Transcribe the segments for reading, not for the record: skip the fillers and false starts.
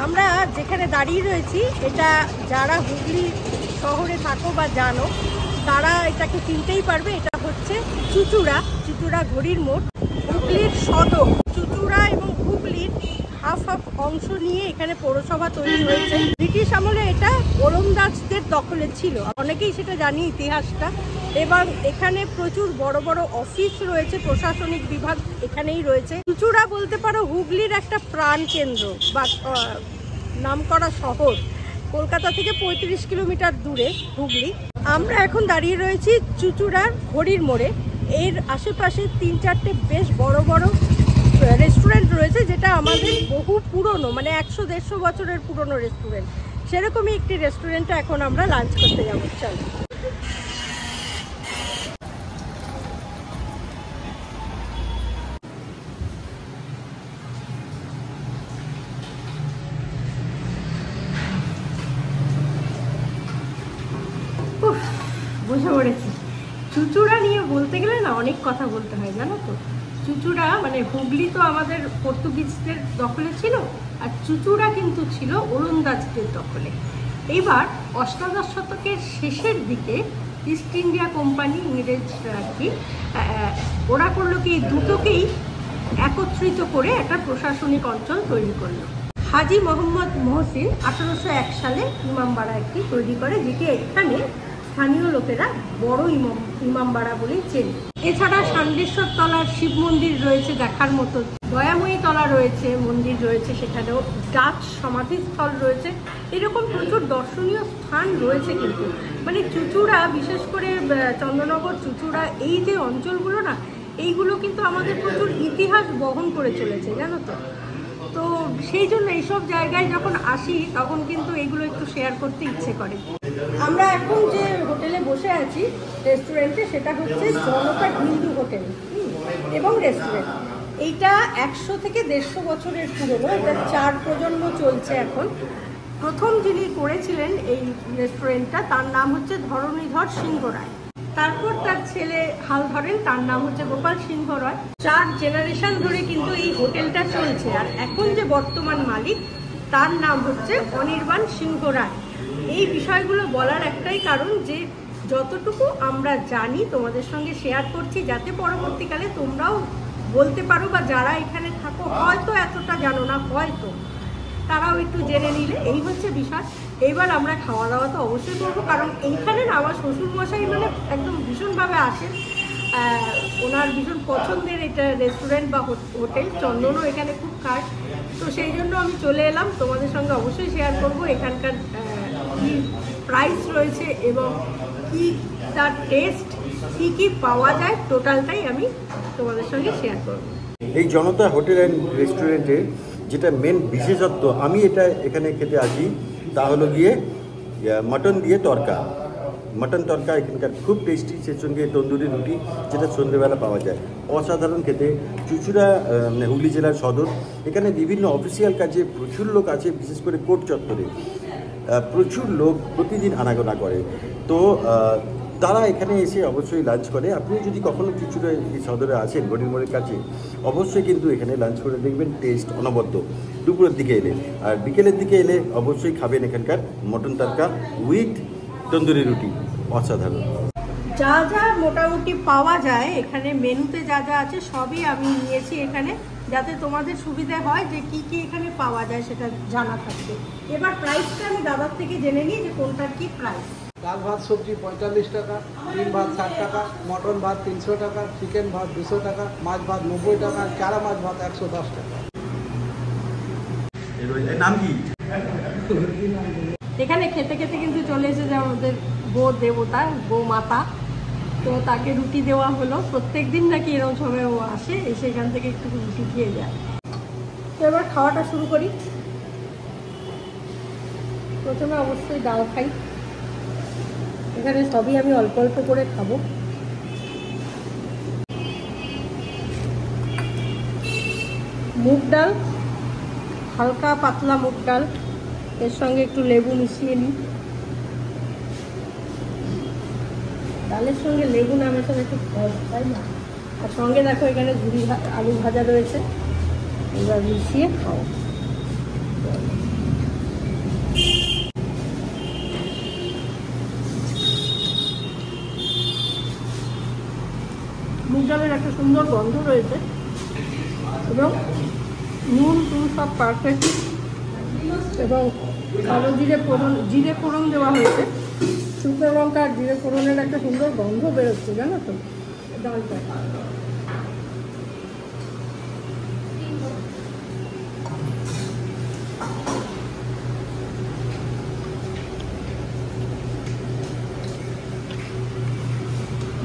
আমরা যেখানে দাঁড়িয়ে রয়েছি এটা যারা হুগলি শহরে থাকো বা জানো তারা এটাকে চিনতেই পারবে। এটা হচ্ছে চুচুড়া ঘড়ির মোড়, হুগলির সদর। চুচুড়া এবং হুগলির হাফ অংশ নিয়ে এখানে পৌরসভা তৈরি হয়েছে। ব্রিটিশ আমলে এটা ওলন্দাজদের দখলে ছিল, অনেকেই সেটা জানি ইতিহাসটা। এবং এখানে প্রচুর বড় বড় অফিস রয়েছে, প্রশাসনিক বিভাগ এখানেই রয়েছে। চুচুড়া বলতে পারো হুগলির একটা প্রাণ কেন্দ্র বা নামকরা শহর। কলকাতা থেকে 35 কিলোমিটার দূরে হুগলি। আমরা এখন দাঁড়িয়ে রয়েছি চুচুড়ার ঘড়ির মোড়ে। এর আশেপাশে 3-4টে বেশ বড় বড় রেস্টুরেন্ট রয়েছে, যেটা আমাদের বহু পুরনো, মানে 100-150 বছরের পুরনো রেস্টুরেন্ট। সেরকমই একটি রেস্টুরেন্টে এখন আমরা লাঞ্চ করতে যাবো। চলো। বুঝে পড়েছি। চুচুড়া নিয়ে বলতে গেলে না অনেক কথা বলতে হয়, জানো তো। চুচুড়া মানে হুগলি তো আমাদের পর্তুগিজদের দখলে ছিল, আর চুচুড়া কিন্তু ছিল ওলন্দাজদের দখলে। এইবার অষ্টাদশ শতকের শেষের দিকে ইস্ট ইন্ডিয়া কোম্পানি, ইংরেজরা আর কি, ওরা করলো কি দুটোকেই একত্রিত করে একটা প্রশাসনিক অঞ্চল তৈরি করলো। হাজি মোহাম্মদ মহসিন 1801 সালে ইমামবাড়া একটি তৈরি করে, যেটি এখানে স্থানীয় লোকেরা বড় ইমামবাড়া বলেই চেনে। এছাড়া ষান্ডেশ্বর তলার শিব মন্দির রয়েছে দেখার মতো, দয়াময়ী তলা রয়েছে, মন্দির রয়েছে, সেখানেও ডাচ সমাধিস্থল রয়েছে। এরকম প্রচুর দর্শনীয় স্থান রয়েছে। কিন্তু মানে চুচুড়া, বিশেষ করে চন্দ্রনগর, চুচুড়া, এই যে অঞ্চলগুলো না, এইগুলো কিন্তু আমাদের প্রচুর ইতিহাস বহন করে চলেছে, জানো তো। তো সেই জন্য এইসব জায়গায় যখন আসি তখন কিন্তু এগুলো একটু শেয়ার করতে ইচ্ছে করে। আমরা এখন যে হোটেলে বসে আছি রেস্টুরেন্টে, সেটা হচ্ছে জনতা হিন্দু হোটেল এবং রেস্টুরেন্ট। এইটা 100 থেকে 150 বছরের পুরনো। এটা 4 প্রজন্ম চলছে এখন। প্রথম যিনি করেছিলেন এই রেস্টুরেন্টটা, তার নাম হচ্ছে ধরণীধর সিংহ রায়। তারপর তার ছেলে হাল ধরেন, তার নাম হচ্ছে গোপাল সিংহ রায়। 4 জেনারেশন ধরে কিন্তু এই হোটেলটা চলছে। আর এখন যে বর্তমান মালিক, তার নাম হচ্ছে অনির্বাণ সিংহ রায়। এই বিষয়গুলো বলার একটাই কারণ যে যতটুকু আমরা জানি তোমাদের সঙ্গে শেয়ার করছি, যাতে পরবর্তীকালে তোমরাও বলতে পারো, বা যারা এখানে থাকো হয়তো এতটা জানো না, হয়তো তারাও একটু জেনে নিলে। এই হচ্ছে বিষয়। এইবার আমরা খাওয়া দাওয়া তো অবশ্যই করবো, কারণ এইখানে না আমার শ্বশুরমশাই মানে একদম ভীষণভাবে আসেন। ওনার ভীষণ পছন্দের এটা রেস্টুরেন্ট বা হোটেল। চন্দনও এখানে খুব খায়, তো সেই জন্য আমি চলে এলাম। তোমাদের সঙ্গে অবশ্যই শেয়ার করবো এখানকার কী প্রাইস রয়েছে এবং কী তার টেস্ট, কী পাওয়া যায়, টোটালটাই আমি তোমাদের সঙ্গে শেয়ার করবো। এই জনতা হোটেল অ্যান্ড রেস্টুরেন্টে যেটা মেন বিশেষত্ব, আমি এখানে খেতে আসি, তা হলো গিয়ে মটন দিয়ে তরকা। মটন তরকা এখানকার খুব টেস্টি, সে সঙ্গে তন্দুরি রুটি, যেটা সন্ধ্যেবেলা পাওয়া যায়, অসাধারণ খেতে। চুচুড়া হুগলি জেলার সদর। এখানে বিভিন্ন অফিসিয়াল কাজে প্রচুর লোক আছে, বিশেষ করে কোর্ট চত্বরে প্রচুর লোক প্রতিদিন আনাগোনা করে। তো তারা এখানে এসে অবশ্যই লাঞ্চ করে। আপনি যদি কখনো চুচুড়া সদরে আসেন ঘড়ির মোড়ের কাছে, অবশ্যই কিন্তু এখানে লাঞ্চ করে দেখবেন, টেস্ট অনবদ্য। দুপুরের দিকে এলে আর বিকেলের দিকে এলে অবশ্যই খাবেন এখানকার মটন তরকা উইথ তন্দুরি রুটি, অসাধারণ। যা যা মোটামুটি পাওয়া যায় এখানে, মেনুতে যা যা আছে সবই আমি নিয়েছি এখানে, যাতে তোমাদের সুবিধা হয় যে কি কি এখানে পাওয়া যায় সেটা জানা থাকবে। এবার প্রাইসটা আমি দাদার থেকে জেনে নিই যে কোনটার কি প্রাইস। ডাল ভাত সবজি 45 টাকা, ডিম ভাত 60 টাকা, মটন ভাত 300 টাকা, চিকেন ভাত 200 টাকা, মাছ ভাত 90 টাকা, চারা মাছ ভাত 110 টাকা। এর নাম কি? এখানে খেতে খেতে কিন্তু চলে এসেছে আমাদের গো দেবতা, গো মাতা। তো তাকে রুটি দেওয়া হলো। প্রত্যেক দিন নাকি এরকম সময় ও আসে, এসে এখান থেকে একটু রুটি খেয়ে যায়। তো এবার খাওয়াটা শুরু করি। প্রথমে অবশ্যই ডাল খাই। এখানে সবই আমি অল্প অল্প করে খাবো। মুগ ডাল, হালকা পাতলা মুগ ডাল, এর সঙ্গে একটু লেবু মিশিয়ে নিই। ডালের সঙ্গে লেবু না মেশালে একটু ফল, তাই না? আর সঙ্গে দেখো এখানে ঝুরি আলু ভাজা রয়েছে। এবার মিশিয়ে খাও। জলের একটা সুন্দর গন্ধ রয়েছে এবং নুন টুন সব পারফেক্ট এবং কালো জিরে ফোড়ন দেওয়া হয়েছে। শুকনো লঙ্কা আর জিরে ফোড়নের একটা সুন্দর গন্ধ বেরোচ্ছে জানো তো ডালটা।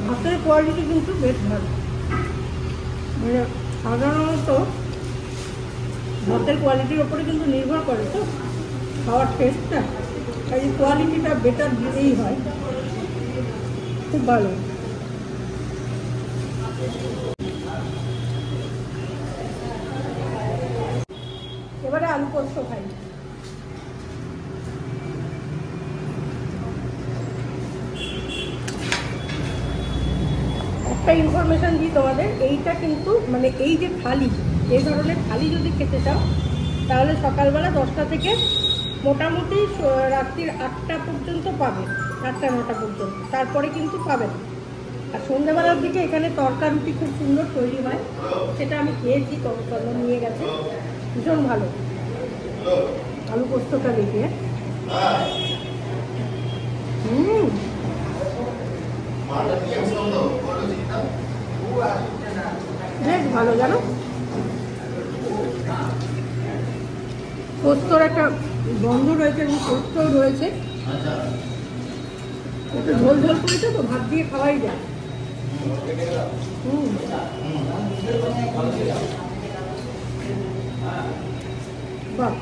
ভাতের কোয়ালিটি কিন্তু বেশ ভালো, মানে সাধারণত ভাতের কোয়ালিটির ওপরে কিন্তু নির্ভর করে তো খাওয়ার টেস্টটা, আর এই কোয়ালিটিটা বেটার দিলেই হয়। খুব ভালো। এবারে আলু পোস্ত খাই। একটা ইনফরমেশন দিই তোমাদের, এইটা কিন্তু মানে এই যে থালি, এই ধরনের থালি যদি খেতে চাও তাহলে সকালবেলা 10টা থেকে মোটামুটি রাত্রির 8টা পর্যন্ত পাবে, 8টা 9টা পর্যন্ত, তারপরে কিন্তু পাবে না। আর সন্ধ্যেবেলার দিকে এখানে তরকা রুটি খুব সুন্দর তৈরি হয়, সেটা আমি খেয়েছি, তরকা নিয়ে গেছে, ভীষণ ভালো আলু পোস্তটা দেখে। বেশ ভালো জানো, পোস্তর একটা গন্ধ রয়েছে এবং পোস্তও রয়েছে, একটু ঝোল ঝোল করেছে তো ভাত দিয়ে খাওয়াই যায়। বাহ,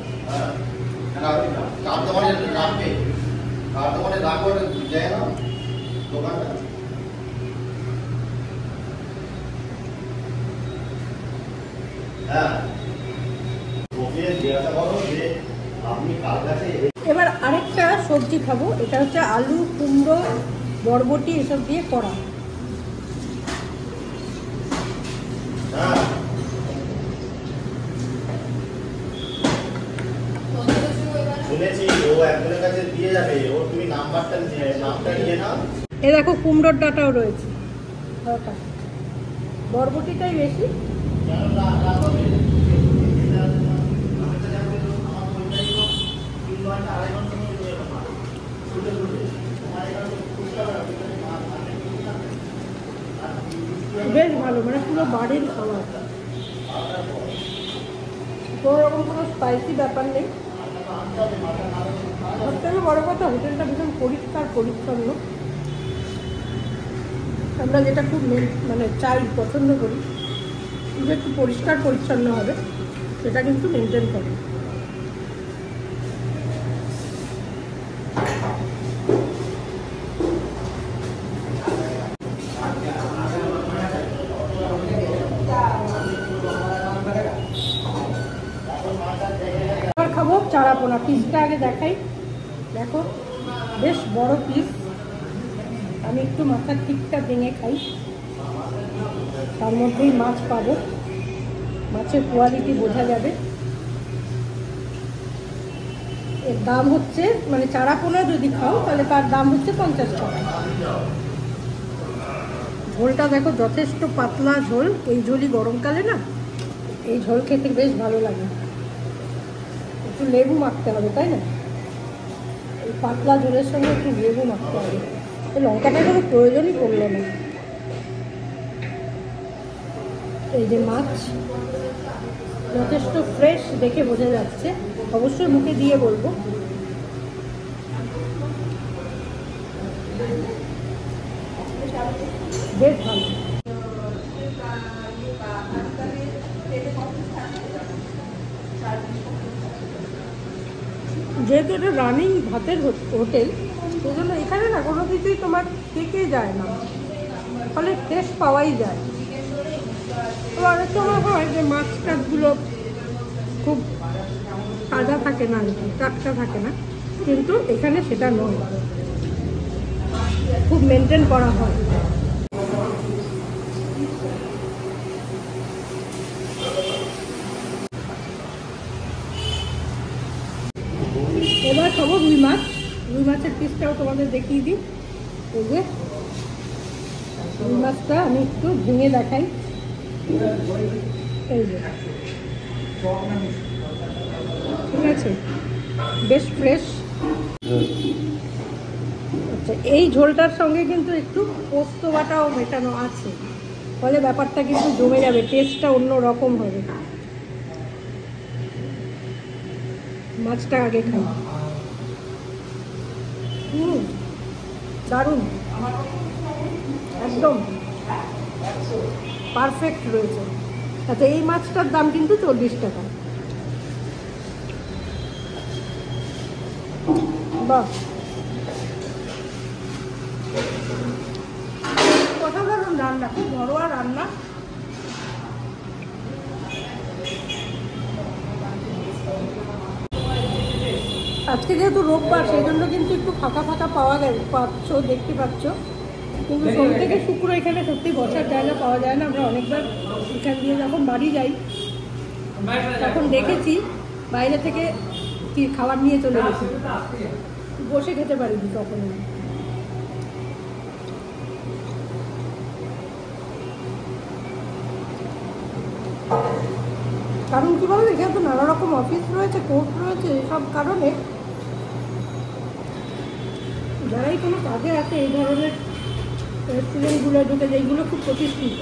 এবার আরেকটা সবজি খাবো, এটা হচ্ছে আলু কুমড়ো বরবটি এসব দিয়ে করা। এ দেখো কুমড়োর ডাঁটাও রয়েছে, বরবটিটাই বেশি। বেশ ভালো, মানে পুরো বাড়ির খাবার, কোনো রকম কোনো স্পাইসি ব্যাপার নেই। সব থেকে বড় কথা, হোটেলটা ভীষণ পরিষ্কার পরিচ্ছন্ন। আমরা যেটা খুব মানে চাই, পছন্দ করি যে একটু পরিষ্কার পরিচ্ছন্ন হবে, সেটা কিন্তু মেনটেন করে। খাবো চারাপোনা, পিসটা আগে দেখাই। দেখো বেশ বড় পিস, আমি একটু মাথার টিকটা ভেঙে খাই, তার মধ্যেই মাছ পাবো, মাছের কোয়ালিটি বোঝা যাবে। এর দাম হচ্ছে, মানে চারাপোনা যদি খাও তাহলে তার দাম হচ্ছে 50 টাকা। ঝোলটা দেখো যথেষ্ট পাতলা ঝোল, এই ঝোলই গরমকালে না, এই ঝোল খেতে বেশ ভালো লাগে। একটু লেবু মাখতে হবে, তাই না? এই পাতলা ঝোলের সঙ্গে একটু লেবু মাখতে হবে, এই লঙ্কাটা কোনো প্রয়োজনই পড়লো না। এই যে মাছ যথেষ্ট ফ্রেশ দেখে বোঝা যাচ্ছে, অবশ্যই মুখে দিয়ে বলবো। বেশ ভালো। যেহেতু এটা রানিং ভাতের হোটেল, সেই জন্য এখানে না কোনো কিছুই তোমার থেকে যায় না, ফলে টেস্ট পাওয়াই যায়। তো অনেক সময় হয় যে মাছ টাছগুলো খুব তাজা থাকে না, আর কি টাটকা থাকে না, কিন্তু এখানে সেটা নয়, খুব মেনটেন করা হয়। এবার খাবো রুই মাছ। রুই মাছের পিসটাও তোমাদের দেখিয়ে দিই। এই যে এই মাছটা আমি একটু ভেঙে দেখাই। এই যে, ঠিক আছে, বেশ ফ্রেশ। আচ্ছা, এই ঝোলটার সঙ্গে কিন্তু একটু পোস্ত বাটাও মেটানো আছে, ফলে ব্যাপারটা কিন্তু জমে যাবে, টেস্টটা অন্য রকম হবে। মাছটা আগে খাই। দারুণ, একদম পারফেক্ট রয়েছে। আচ্ছা, এই মাছটার দাম কিন্তু 40 টাকা। বাহ, অসাধারণ রান্না, খুব ঘরোয়া রান্না। আজকে যেহেতু রোববার, সেই জন্য কিন্তু একটু ফাঁকা ফাঁকা দেখতে পাচ্ছ, কিন্তু সোম থেকে শুক্র এখানে সত্যি বসার জায়গা পাওয়া যায় না। আমরা অনেকবার এখান দিয়ে যখন বাড়ি যাই তখন দেখেছি বাইরে থেকে কি খাবার নিয়ে চলে গেছি, বসে খেতে পারিনি তখন। কারণ কি বলো, এখানে তো নানা রকম অফিস রয়েছে, কোর্ট রয়েছে, সব কারণে যারাই কোনো কাজে আসে এই ধরনের রেস্টুরেন্টগুলো ঢুকে, যেগুলো খুব প্রতিষ্ঠিত।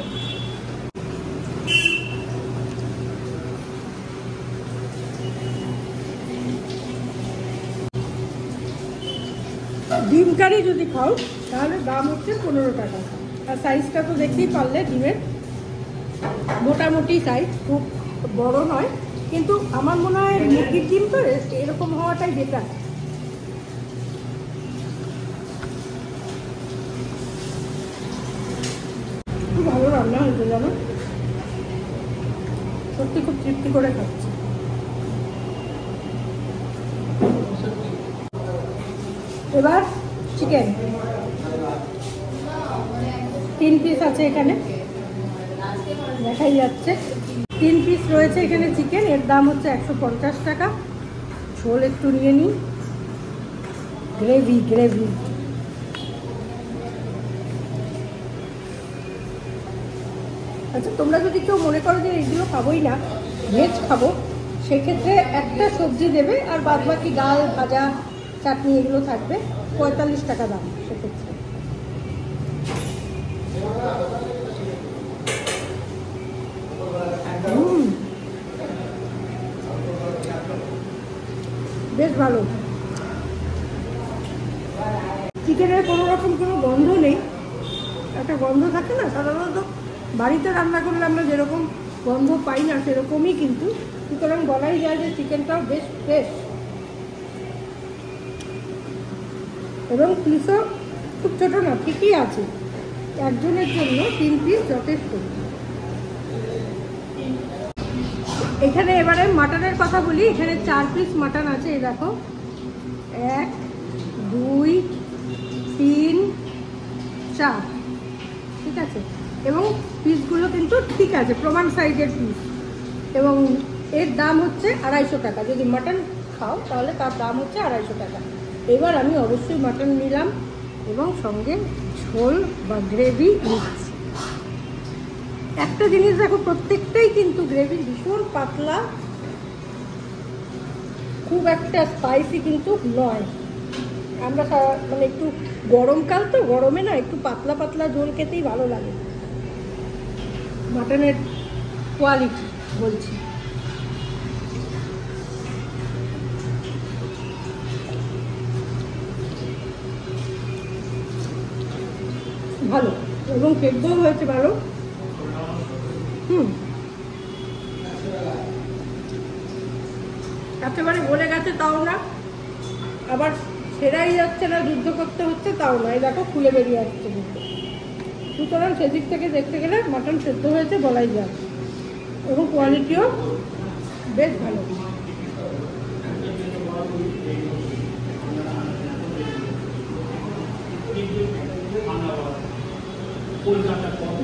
ডিম কারি যদি খাও তাহলে দাম হচ্ছে 15 টাকা। আর সাইজটা তো দেখতেই পারলে, ডিমের মোটামুটি সাইজ, খুব বড় নয়, কিন্তু আমার মনে হয় মুরগির ডিম তো এরকম হওয়াটাই বেটার। খুব ভালো রান্না হয়েছে জানো, সত্যি খুব তৃপ্তি করে খাচ্ছি। এবার চিকেন 3 পিস আছে এখানে, দেখাই যাচ্ছে 3 পিস রয়েছে এখানে চিকেন। এর দাম হচ্ছে 150 টাকা। ঝোল একটু নিয়ে নিই, গ্রেভি। আচ্ছা, তোমরা যদি কেউ মনে করো যে এগুলো খাবোই না, ভেজ খাবো, সেক্ষেত্রে একটা সবজি দেবে, আর বাদবাকি ডাল, ভাজা, চাটনি এগুলো থাকবে। 45 টাকা দাম সেক্ষেত্রে। বেশ ভালো, চিকেনের কোনো রকম কোনো গন্ধ নেই। একটা গন্ধ থাকে না সাধারণত বাড়িতে রান্না করলে আমরা যেরকম গন্ধ পাই না, সেরকমই কিন্তু, সুতরাং বলাই যায় যে চিকেনটাও বেশ ফ্রেশ। এবং পিসও খুব ছোটো না, ঠিকই আছে, একজনের জন্য 3 পিস যথেষ্ট। এখানে এবারে মাটনের কথা বলি। এখানে 4 পিস মাটন আছে, এই দেখো, 1 2 3 4, ঠিক আছে। এবং পিসগুলো কিন্তু ঠিক আছে, প্রমাণ সাইজের পিস। এবং এর দাম হচ্ছে 250 টাকা। যদি মাটন খাও তাহলে তার দাম হচ্ছে 250 টাকা। এবার আমি অবশ্যই মাটন নিলাম এবং সঙ্গে ঝোল বা গ্রেভি নিচ্ছি। একটা জিনিস দেখো, প্রত্যেকটাই কিন্তু গ্রেভি ভীষণ পাতলা, খুব একটা স্পাইসি কিন্তু নয়। আমরা মানে একটু গরমকাল তো, গরমে না একটু পাতলা পাতলা ঝোল খেতেই ভালো লাগে। মাটনের কোয়ালিটি বলছি, ভালো, এবং সেদ্ধও হয়েছে ভালো। একেবারে গলে গেছে তাও না, আবার সেরাই যাচ্ছে না, যুদ্ধ করতে হচ্ছে তাও না, এই দেখো খুলে বেরিয়ে আসছে কিন্তু। সুতরাং সেদিক থেকে দেখতে গেলে মাটন সেদ্ধ হয়েছে বলাই যায়, এবং কোয়ালিটিও বেশ ভালো।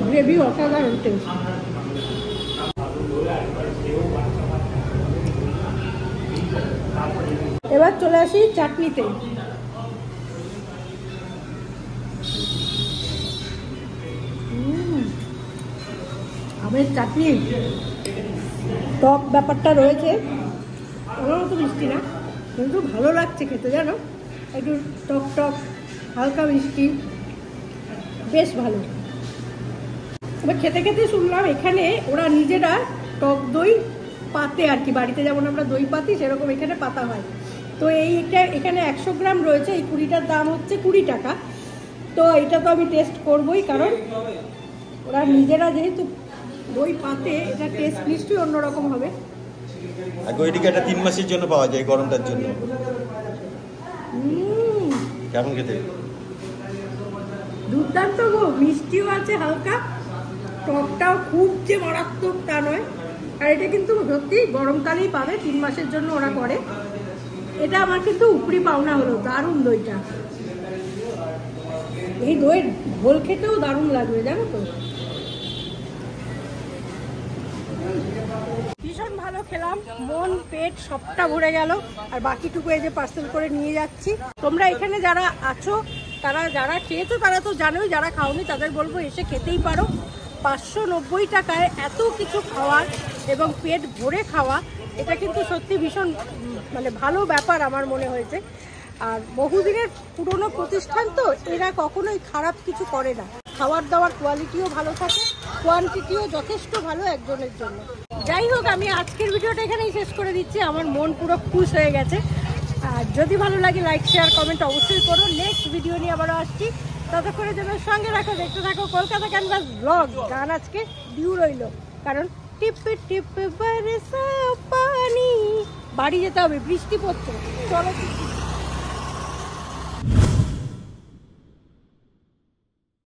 গ্রেভি অসাধারণ টেস্ট। এবার চলে আসি চাটনিতে। আমের চাটনি টক ব্যাপারটা রয়েছে, আমার মতো মিষ্টি না, কিন্তু ভালো লাগছে খেতে, জানো, একটু টক টক হালকা মিষ্টি, বেশ ভালো। এবার খেতে খেতে শুনলাম এখানে ওরা নিজেরা টক দই পাতে আর কি, বাড়িতে যেমন আমরা দই পাতি সেরকম এখানে পাতা হয়। তো এইটা এখানে 100 গ্রাম রয়েছে, এই 20টার দাম হচ্ছে 20 টাকা। তো এটা তো আমি টেস্ট করবই, কারণ ওরা নিজেরা যেহেতু দই পাতে, এটা টেস্ট নিশ্চয়ই অন্যরকম হবে। আগে ওইদিকে একটা 3 মাসের জন্য পাওয়া যায় গরমটার জন্য। কেমন খেতে? দুর্দান্ত গো, মিষ্টিও আছে হালকা, টকটাও খুব যে মারাত্মক তা নয়। আর এটা কিন্তু সত্যি গরমকালেই পাবে, 3 মাসের জন্য ওরা করে। এটা আমার কিন্তু উপরি পাওনা হলো, দারুণ দইটা। এই দইয়ের ঘোল খেতেও দারুণ লাগবে, জানো তো। ভীষণ ভালো খেলাম, মন পেট সবটা ভরে গেল। আর বাকিটুকু এই যে পার্সেল করে নিয়ে যাচ্ছি। তোমরা এখানে যারা আছো, তারা যারা খেয়েছো তারা তো জানোই, যারা খাওনি তাদের বলবো এসে খেতেই পারো। 590 টাকায় এত কিছু খাওয়ার এবং পেট ভরে খাওয়া, এটা কিন্তু সত্যি ভীষণ মানে ভালো ব্যাপার আমার মনে হয়েছে। আর বহুদিনের পুরনো প্রতিষ্ঠান তো, এরা কখনোই খারাপ কিছু করে না। খাবার দাবার কোয়ালিটিও ভালো থাকে, কোয়ান্টিটিও যথেষ্ট ভালো একজনের জন্য। যাই হোক, আমি আজকের ভিডিওটা এখানেই শেষ করে দিচ্ছি। আমার মন পুরো খুশ হয়ে গেছে। আর যদি ভালো লাগে লাইক শেয়ার কমেন্ট অবশ্যই করো। নেক্সট ভিডিও নিয়ে আবারও আসছি, ততক্ষণের জন্য সঙ্গে রাখো, দেখতে থাকো কলকাতা ক্যানভাস ব্লগ। গান আজকে ডিউ রইল, কারণ টিপ টিপ বরসা পানি। বাড়ি যেতে হবে, বৃষ্টি পড়ছে, চলো।